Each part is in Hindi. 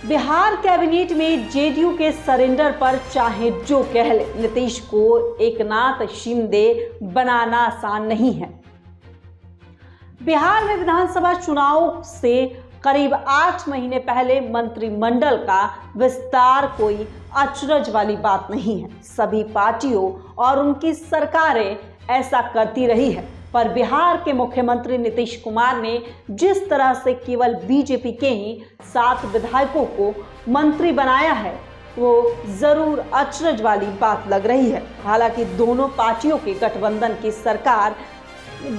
बिहार कैबिनेट में जेडीयू के सरेंडर पर चाहे जो कह ले, नीतीश को एकनाथ शिंदे बनाना आसान नहीं है। बिहार में विधानसभा चुनाव से करीब 8 महीने पहले मंत्रिमंडल का विस्तार कोई अचरज वाली बात नहीं है। सभी पार्टियों और उनकी सरकारें ऐसा करती रही है, पर बिहार के मुख्यमंत्री नीतीश कुमार ने जिस तरह से केवल बीजेपी के ही 7 विधायकों को मंत्री बनाया है, वो जरूर अचरज वाली बात लग रही है। हालांकि दोनों पार्टियों के गठबंधन की सरकार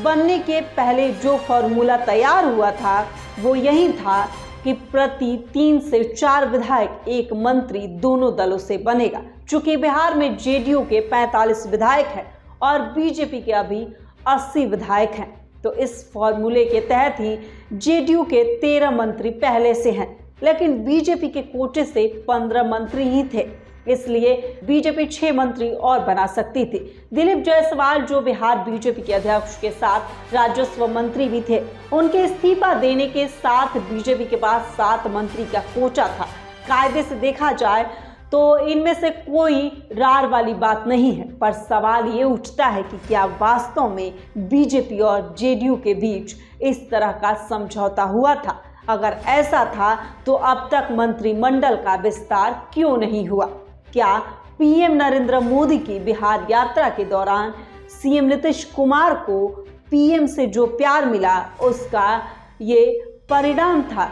बनने के पहले जो फॉर्मूला तैयार हुआ था वो यही था कि प्रति 3 से 4 विधायक एक मंत्री दोनों दलों से बनेगा। चूंकि बिहार में जेडीयू के 45 विधायक हैं और बीजेपी के अभी 80 विधायक हैं, तो इस फॉर्मूले के तहत ही जेडीयू के 13 मंत्री पहले से हैं, लेकिन बीजेपी के कोटे से 15 मंत्री ही थे, इसलिए बीजेपी 6 मंत्री और बना सकती थी। दिलीप जायसवाल, जो बिहार बीजेपी के अध्यक्ष के साथ राजस्व मंत्री भी थे, उनके इस्तीफा देने के साथ बीजेपी के पास 7 मंत्री का कोटा था। कायदे से देखा जाए तो इनमें से कोई रार वाली बात नहीं है, पर सवाल ये उठता है कि क्या वास्तव में बीजेपी और जेडीयू के बीच इस तरह का समझौता हुआ था? अगर ऐसा था तो अब तक मंत्रिमंडल का विस्तार क्यों नहीं हुआ? क्या पीएम नरेंद्र मोदी की बिहार यात्रा के दौरान सीएम नीतीश कुमार को पीएम से जो प्यार मिला उसका ये परिणाम था?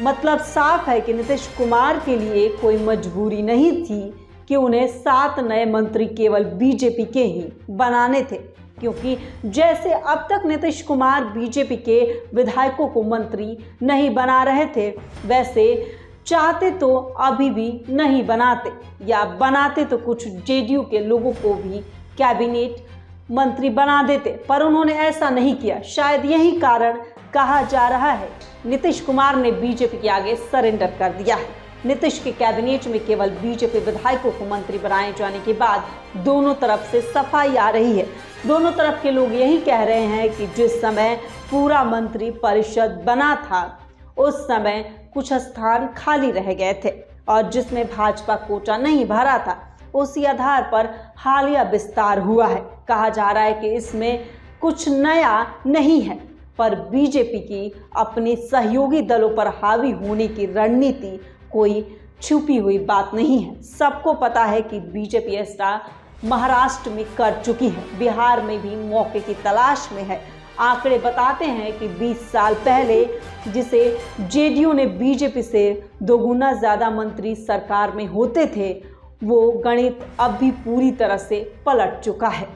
मतलब साफ है कि नीतीश कुमार के लिए कोई मजबूरी नहीं थी कि उन्हें 7 नए मंत्री केवल बीजेपी के ही बनाने थे, क्योंकि जैसे अब तक नीतीश कुमार बीजेपी के विधायकों को मंत्री नहीं बना रहे थे, वैसे चाहते तो अभी भी नहीं बनाते, या बनाते तो कुछ जेडीयू के लोगों को भी कैबिनेट मंत्री बना देते, पर उन्होंने ऐसा नहीं किया। शायद यही कारण कहा जा रहा है नीतीश कुमार ने बीजेपी के आगे सरेंडर कर दिया है। नीतीश के कैबिनेट में केवल बीजेपी विधायकों को मंत्री बनाए जाने के बाद दोनों तरफ से सफाई आ रही है। दोनों तरफ के लोग यही कह रहे हैं कि जिस समय पूरा मंत्री परिषद बना था उस समय कुछ स्थान खाली रह गए थे और जिसमें भाजपा कोटा नहीं भरा था, उसी आधार पर हालिया विस्तार हुआ है। कहा जा रहा है कि इसमें कुछ नया नहीं है, पर बीजेपी की अपनी सहयोगी दलों पर हावी होने की रणनीति कोई छुपी हुई बात नहीं है। सबको पता है कि बीजेपी ऐसा महाराष्ट्र में कर चुकी है, बिहार में भी मौके की तलाश में है। आंकड़े बताते हैं कि 20 साल पहले जिसे जेडीयू ने बीजेपी से 2 गुना ज़्यादा मंत्री सरकार में होते थे, वो गणित अब भी पूरी तरह से पलट चुका है।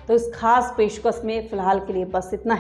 तो इस खास पेशकश में फिलहाल के लिए बस इतना ही।